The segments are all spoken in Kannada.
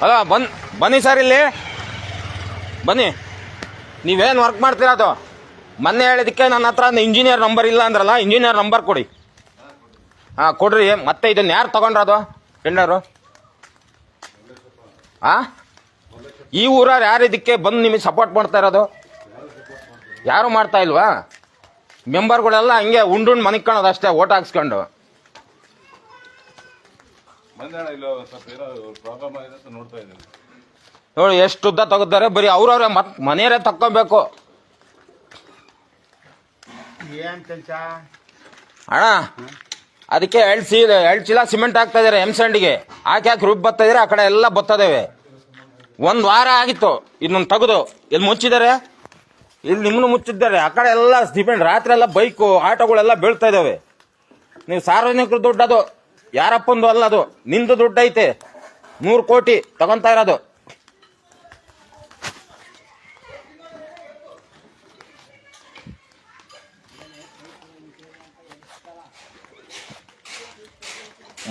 ಅಲ್ಲ ಬನ್ನಿ ಸರ್ ಇಲ್ಲಿ ಬನ್ನಿ. ನೀವೇನು ವರ್ಕ್ ಮಾಡ್ತೀರಾ ಅದು ಮೊನ್ನೆ ಹೇಳಿದಕ್ಕೆ ನನ್ನ ಹತ್ರ ಇಂಜಿನಿಯರ್ ನಂಬರ್ ಇಲ್ಲ ಅಂದ್ರಲ್ಲ, ಇಂಜಿನಿಯರ್ ನಂಬರ್ ಕೊಡಿ. ಹಾಂ ಕೊಡ್ರಿ. ಮತ್ತೆ ಇದನ್ನು ಯಾರು ತಗೊಂಡ್ರದು ಟೆಂಡರು? ಈ ಊರವ್ರು ಯಾರು ಇದಕ್ಕೆ ಬಂದು ನಿಮಗೆ ಸಪೋರ್ಟ್ ಮಾಡ್ತಾ ಇರೋದು? ಯಾರು ಮಾಡ್ತಾ ಇಲ್ವಾ? ಮೆಂಬರ್ಗಳೆಲ್ಲ ಹಂಗೆ ಉಂಡುಂಡು ಮನಿಕೊಳ್ಳೋದು ಅಷ್ಟೇ, ಓಟ್ ಹಾಕ್ಸ್ಕೊಂಡು. ನೋಡಿ ಎಷ್ಟು ಉದ್ದ ತಗೋತಾರೆ, ಬರೀ ಅವ್ರವ್ರೆ ಮನೆಯವರೇ ತಕ್ಕೋಬೇಕು. ಅಣ್ಣ ಅದಕ್ಕೆ 2 ಚೀಲ ಸಿಮೆಂಟ್ ಹಾಕ್ತಾ ಇದಾರೆ ಎಮ್ಸಂಡಿಗೆ. ಹಾಕಿ ರುಬ್ಬ್ ಬರ್ತಾ ಇದಾರೆ. ಆ ಕಡೆ ಎಲ್ಲ ಬರ್ತದೇವೆ. 1 ವಾರ ಆಗಿತ್ತು ಇದನ್ನ ತೆಗೆದು. ಇಲ್ಲಿ ಮುಚ್ಚಿದ್ದಾರೆ, ಇಲ್ಲಿ ನಿಮ್ಮನ್ನು ಮುಚ್ಚಿದ್ದಾರೆ. ಆ ಕಡೆ ಎಲ್ಲ ಸಿಮೆಂಟ್ ರಾತ್ರಿ ಎಲ್ಲ ಬೈಕು ಆಟೋಗಳೆಲ್ಲ ಬೀಳ್ತಾ ಇದಾವೆ. ನೀವು ಸಾರ್ವಜನಿಕರು ದುಡ್ಡು, ಅದು ಯಾರಪ್ಪಂದು ಅಲ್ಲ, ಅದು ನಿಂದು ದುಡ್ಡು ಐತೆ. 100 ಕೋಟಿ ತಗೊಂತಾ ಇರೋದು.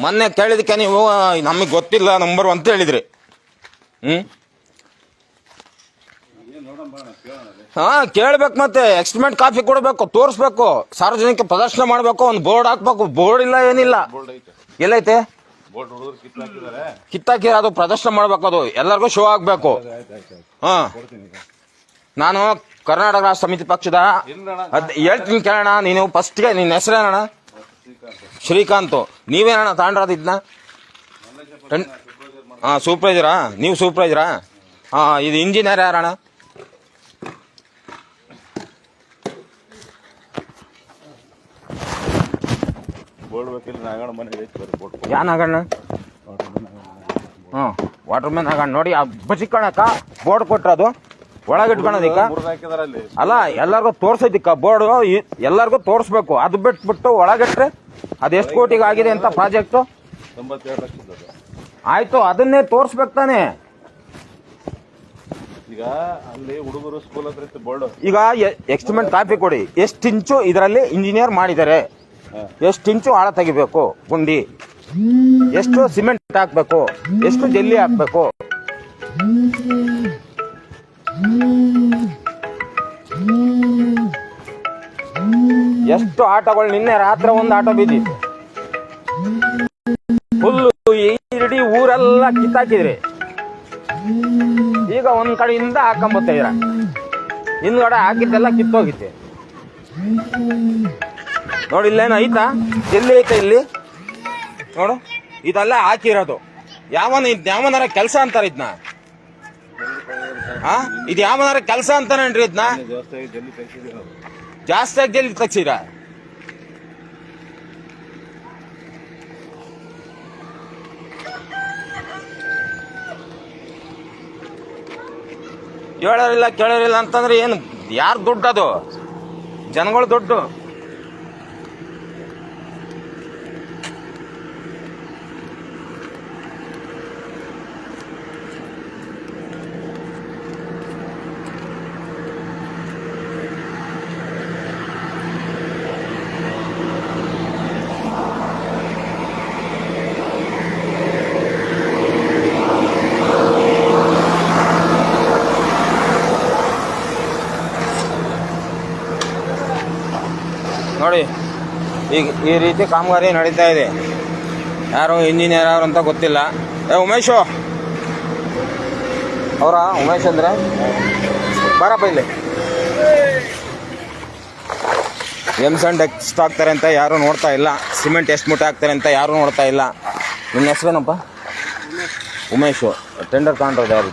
ಮೊನ್ನೆ ಕೇಳಿದಕ್ಕೆ ನೀವು ನಮಗೆ ಗೊತ್ತಿಲ್ಲ ನಂಬರ್ ಅಂತ ಹೇಳಿದ್ರಿ. ಕೇಳ್ಬೇಕು. ಮತ್ತೆ ಎಕ್ಸ್ಟಿಮೇಟ್ ಕಾಪಿ ಕೊಡಬೇಕು, ತೋರಿಸ್ಬೇಕು, ಸಾರ್ವಜನಿಕ ಪ್ರದರ್ಶನ ಮಾಡಬೇಕು, ಒಂದು ಬೋರ್ಡ್ ಹಾಕ್ಬೇಕು. ಬೋರ್ಡ್ ಇಲ್ಲ, ಏನಿಲ್ಲ. ಎಲ್ಲೈತೆ? ಕಿತ್ತಾಕಿ ಅದು ಪ್ರದರ್ಶನ ಮಾಡ್ಬೇಕು. ಅದು ಎಲ್ಲರಿಗೂ ಶೋ ಆಗ್ಬೇಕು. ನಾನು ಕರ್ನಾಟಕ ರಾಷ್ಟ್ರ ಸಮಿತಿ ಪಕ್ಷದ ಹೇಳ್ತೀನಿ ಕೇಳೋಣ. ನೀನು ಫಸ್ಟ್ಗೆ ನಿನ್ನ ಹೆಸರೇನಣ್ಣ? ಶ್ರೀಕಾಂತ್. ನೀವೇನಣ್ಣ ತಾಂಡ್ರದು ಇದನ್ನ? ಸೂಪರ್ವೈಸರಾ? ನೀವು ಸೂಪರ್ವೈಸರಾ? ಇದು ಇಂಜಿನಿಯರ್ ಯಾರಣ್ಣ? ಯಾನ್ ಆಗಣ್ಣ? Water man ಆಗಣ್ಣ. ನೋಡಿ ಬಸಿಕಣಕ ಬೋರ್ಡ್ ಕೊಟ್ರದು ಒಳಗಿಟ್ಕೊಳೋದಿಕ್ಕ ಅಲ್ಲ, ಎಲ್ಲರಿಗೂ ತೋರ್ಸೋದಿಕ್ಕ ಬೋರ್ಡ್. ಎಲ್ಲರಿಗೂ ತೋರಿಸ್ಬೇಕು. ಅದು ಬಿಟ್ಬಿಟ್ಟು ಒಳಗಿಟ್ರೆ ಅದೆಷ್ಟು ಕೋಟಿಗೆ ಆಗಿದೆ ಅಂತ ಪ್ರಾಜೆಕ್ಟು? 92 ಲಕ್ಷ. ಆಯ್ತು, ಅದನ್ನೇ ತೋರಿಸ್ಬೇಕು ತಾನೆ. ಈಗ ಅಲ್ಲಿ ಹುಡುಗರು ಸ್ಕೂಲ್ ಹತ್ರ ಬೋರ್ಡ್. ಈಗ ಎಸ್ಟಿಮೇಟ್ ಕಾಪಿ ಕೊಡಿ. ಎಷ್ಟು ಇಂಚು ಇದರಲ್ಲಿ ಇಂಜಿನಿಯರ್ ಮಾಡಿದ್ದಾರೆ, ಎಷ್ಟು ಇಂಚು ಆಳ ತೆಗಿಬೇಕು ಗುಂಡಿ, ಎಷ್ಟು ಸಿಮೆಂಟ್ ಹಾಕ್ಬೇಕು, ಎಷ್ಟು ಜಲ್ಲಿ ಹಾಕ್ಬೇಕು, ಎಷ್ಟು ಆಟೋಗಳು. ನಿನ್ನೆ ರಾತ್ರಿ ಒಂದು ಆಟೋ ಬಿದ್ದಿ ಫುಲ್ಲು ಇಡೀ ಊರೆಲ್ಲ ಕಿತ್ತಾಕಿದ್ರಿ. ಈಗ ಒಂದ್ ಕಡೆಯಿಂದ ಹಾಕೊಂಬತ್ತ ಇರ ಹಿಂದ್ಗಡೆ ಹಾಕಿದ್ದೆಲ್ಲ ಕಿತ್ತೋಗಿತ್ತೆ. ನೋಡಿ ಇಲ್ಲೇನು ಐತಾ? ಎಲ್ಲಿ ಐತೆ? ಇಲ್ಲಿ ನೋಡು, ಇದೆಲ್ಲ ಹಾಕಿರೋದು. ಯಾವನಾರ ಕೆಲಸ ಅಂತಾರ ಇದನ್ನ? ಇದು ಯಾವನಾರ ಕೆಲಸ ಅಂತಾನೇನ್ರಿ ಇದನ್ನ? ಜಾಸ್ತಿಯಾಗಿ ಜಲ್ಲಿ ತೆಗ್ಸಿರ. ಹೇಳೋರಿಲ್ಲ ಕೇಳೋರಿಲ್ಲ ಅಂತಂದ್ರೆ ಏನು? ಯಾರು ದುಡ್ಡು? ಅದು ಜನಗಳ ದುಡ್ಡು. ನೋಡಿ ಈಗ ಈ ರೀತಿ ಕಾಮಗಾರಿ ನಡೀತಾ ಇದೆ. ಯಾರು ಇಂಜಿನಿಯರ್ ಅವ್ರು ಅಂತ ಗೊತ್ತಿಲ್ಲ. ಉಮೇಶು ಅವರ? ಉಮೇಶ್ ಅಂದ್ರೆ ಬರಪ್ಪ ಇಲ್ಲಿ. ಎಮ್ಸಂಡ್ ಎಷ್ಟು ಹಾಕ್ತಾರೆ ಅಂತ ಯಾರು ನೋಡ್ತಾ ಇಲ್ಲ. ಸಿಮೆಂಟ್ ಎಷ್ಟು ಮೂಟೆ ಹಾಕ್ತಾರೆ ಅಂತ ಯಾರು ನೋಡ್ತಾ ಇಲ್ಲ. ನಿನ್ನ ಹೆಸರೇನಪ್ಪ? ಉಮೇಶು. ಟೆಂಡರ್ ತಗೊಂಡ್ರದ್ದು ಯಾರು?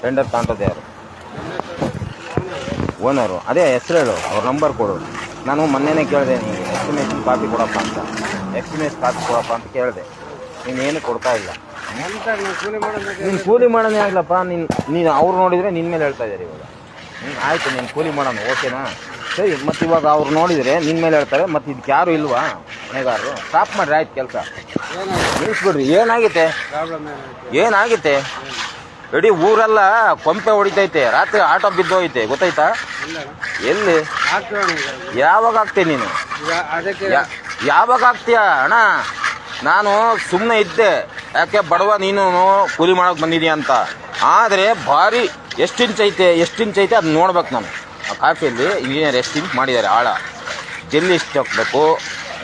ಟೆಂಡರ್ ತಗೊಂಡ್ರದ್ದು ಯಾರು? ಓನರು. ಅದೇ ಹೆಸರು ಹೇಳು, ಅವ್ರ ನಂಬರ್ ಕೊಡು. ನಾನು ಮೊನ್ನೆನೇ ಕೇಳಿದೆ ನಿಮಗೆ ಎಸ್ಟಿಮೇಷನ್ ಕಾಪಿ ಕೊಡಪ್ಪ ಅಂತ. ಎಸ್ಟಿಮೇಷನ್ ಕಾಪಿ ಕೊಡಪ್ಪ ಅಂತ ಕೇಳಿದೆ. ನೀನೇನು ಕೊಡ್ತಾ ಇಲ್ಲ. ನೀನು ಕೂಲಿ ಮಾಡೋದೇ ಆಗ್ಲಪ್ಪ. ನೀನು ಅವ್ರು ನೋಡಿದರೆ ನಿನ್ನ ಮೇಲೆ ಹೇಳ್ತಾ ಇದ್ದಾರೆ ಇವಾಗ. ಆಯಿತು, ನೀನು ಕೂಲಿ ಮಾಡೋಣ, ಓಕೆನಾ? ಸರಿ. ಮತ್ತು ಇವಾಗ ಅವ್ರು ನೋಡಿದರೆ ನಿನ್ನ ಮೇಲೆ ಹೇಳ್ತಾರೆ. ಮತ್ತು ಇದಕ್ಕೆ ಯಾರು ಇಲ್ವಾ ಹೊಣೆಗಾರರು? ಸ್ಟಾಪ್ ಮಾಡಿರಿ, ಆಯ್ತು ಕೆಲಸ ನಿಲ್ಲಿಸ್ಬಿಡ್ರಿ. ಏನಾಗೈತೆ? ಏನಾಗೈತೆ? ಇಡೀ ಊರೆಲ್ಲ ಕೊಂಪೆ ಹೊಡಿತೈತೆ. ರಾತ್ರಿ ಆಟೋ ಬಿದ್ದೋಯ್ತೆ, ಗೊತ್ತಾಯ್ತಾ? ಎಲ್ಲಿ? ಯಾವಾಗ ಆಗ್ತೀಯ ನೀನು? ಯಾವಾಗ ಆಗ್ತೀಯ ಅಣ್ಣ? ನಾನು ಸುಮ್ಮನೆ ಇದ್ದೆ. ಯಾಕೆ ಬಡವ ನೀನು ಕೂಲಿ ಮಾಡೋಕೆ ಬಂದಿದೀಯ ಅಂತ. ಆದರೆ ಭಾರಿ ಎಷ್ಟು ಇಂಚ್ ಐತೆ ಅದು ನೋಡ್ಬೇಕು ನಾನು. ಆ ಕಾಫಿಯಲ್ಲಿ ಇಂಜಿನಿಯರ್ ಎಷ್ಟು ಇಂಚ್ ಮಾಡಿದ್ದಾರೆ ಆಳ, ಜೆಲ್ಲಿ ಎಷ್ಟು ಹಾಕ್ಬೇಕು,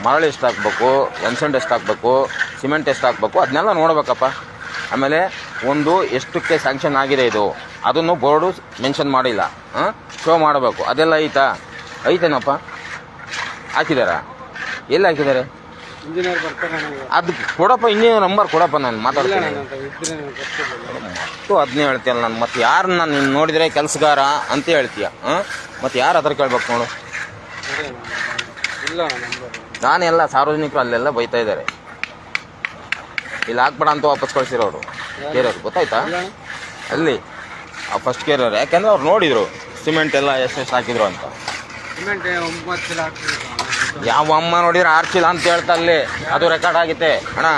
ಮರಳು ಎಷ್ಟು ಹಾಕ್ಬೇಕು, ಎನ್ಸೆಂಟ್ ಎಷ್ಟು ಹಾಕ್ಬೇಕು, ಸಿಮೆಂಟ್ ಎಷ್ಟು ಹಾಕ್ಬೇಕು, ಅದನ್ನೆಲ್ಲ ನೋಡ್ಬೇಕಪ್ಪ. ಆಮೇಲೆ ಒಂದು ಎಷ್ಟಕ್ಕೆ ಸ್ಯಾಂಕ್ಷನ್ ಆಗಿದೆ ಇದು ಅದನ್ನು ಬೋರ್ಡು ಮೆನ್ಷನ್ ಮಾಡಿಲ್ಲ, ಶೋ ಮಾಡಬೇಕು. ಅದೆಲ್ಲ ಐತೇನಪ್ಪ? ಹಾಕಿದಾರ? ಎಲ್ಲಿ ಹಾಕಿದ್ದಾರೆ? ಇಂಜಿನಿಯರ್ ಬರ್ತಾರೆ, ಅದು ಕೊಡಪ್ಪ, ಇಂಜಿನಿಯರ್ ನಂಬರ್ ಕೊಡಪ್ಪ, ನಾನು ಮಾತಾಡ್ತೀನಿ. ಅದನ್ನೇ ಹೇಳ್ತೀಯಲ್ಲ ನಾನು. ಮತ್ತೆ ಯಾರು ನಾನು ನೀನು ನೋಡಿದರೆ ಕೆಲಸಗಾರ ಅಂತ ಹೇಳ್ತೀಯ, ಮತ್ತು ಯಾರು ಅದ್ರ ಕೇಳ್ಬೇಕು ನೋಡು. ನಾನೆಲ್ಲ ಸಾರ್ವಜನಿಕರು ಅಲ್ಲೆಲ್ಲ ಬೈತಾ ಇದ್ದಾರೆ, ಇಲ್ಲಿ ಹಾಕ್ಬೇಡ ಅಂತ ವಾಪಸ್ ಕಳಿಸಿರೋರು ಕೇರೋರು, ಗೊತ್ತಾಯ್ತಾ? ಅಲ್ಲಿ ಆ ಫಸ್ಟ್ ಕೇರೋರು, ಯಾಕೆಂದ್ರೆ ಅವ್ರು ನೋಡಿದರು ಸಿಮೆಂಟ್ ಎಲ್ಲ ಎಷ್ಟೆಷ್ಟು ಹಾಕಿದ್ರು ಅಂತ. ಯಾವ ಅಮ್ಮ ನೋಡಿದ್ರೆ 6 ಚೀಲ ಅಂತ ಹೇಳ್ತಾ ಅಲ್ಲಿ, ಅದು ರೆಕಾರ್ಡ್ ಆಗಿತ್ತೆ ಅಣ್ಣ,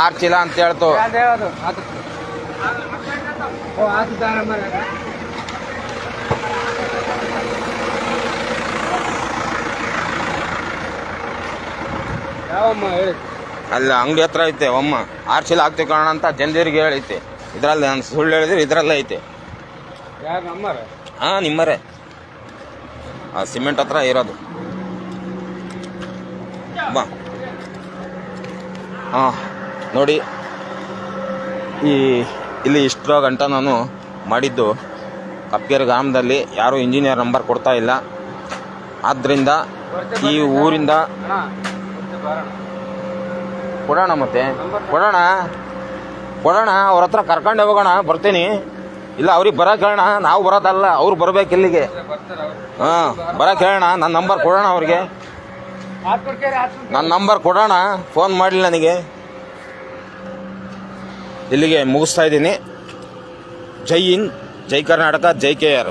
6 ಚೀಲ ಅಂತ ಹೇಳ್ತು. ಅಲ್ಲ ಅಂಗಡಿ ಹತ್ರ ಐತೆ ಅಮ್ಮ, 6 ಚೀಲ ಹಾಕ್ತೀವಿ ಕಾರಣ ಅಂತ ಜನರಿಗೆ ಹೇಳೈತೆ. ಇದ್ರಲ್ಲಿ ನಾನು ಸುಳ್ಳು ಹೇಳಿದ್ರೆ ಇದ್ರಲ್ಲೇ ಐತೆ. ಹಾಂ, ನಿಮ್ಮರೇ ಆ ಸಿಮೆಂಟ್ ಹತ್ರ ಇರೋದು. ಬಾ ಹಾಂ, ನೋಡಿ ಇಲ್ಲಿ ಇಷ್ಟರ ಗಂಟ ನಾನು ಮಾಡಿದ್ದು ಕಪ್ಗೇರಿ ಗ್ರಾಮದಲ್ಲಿ ಯಾರೂ ಇಂಜಿನಿಯರ್ ನಂಬರ್ ಕೊಡ್ತಾ ಇಲ್ಲ. ಆದ್ದರಿಂದ ಈ ಊರಿಂದ ಕೊಡೋಣ, ಮತ್ತೆ ಕೊಡೋಣ ಅವ್ರ ಹತ್ರ ಕರ್ಕೊಂಡು ಹೋಗೋಣ. ಬರ್ತೀನಿ, ಇಲ್ಲ ಅವ್ರಿಗೆ ಬರೋಕೆ ಹೇಳೋಣ, ನಾವು ಬರೋದಲ್ಲ, ಅವ್ರು ಬರ್ಬೇಕು ಇಲ್ಲಿಗೆ. ಹಾಂ, ಬರೋಕೆ ಹೇಳೋಣ, ನನ್ನ ನಂಬರ್ ಕೊಡೋಣ ಅವ್ರಿಗೆ, ನನ್ನ ನಂಬರ್ ಕೊಡೋಣ, ಫೋನ್ ಮಾಡಲಿ ನನಗೆ. ಇಲ್ಲಿಗೆ ಮುಗಿಸ್ತಾ ಇದ್ದೀನಿ. ಜೈ ಹಿಂದ್, ಜೈ ಕರ್ನಾಟಕ, ಜೈ KR.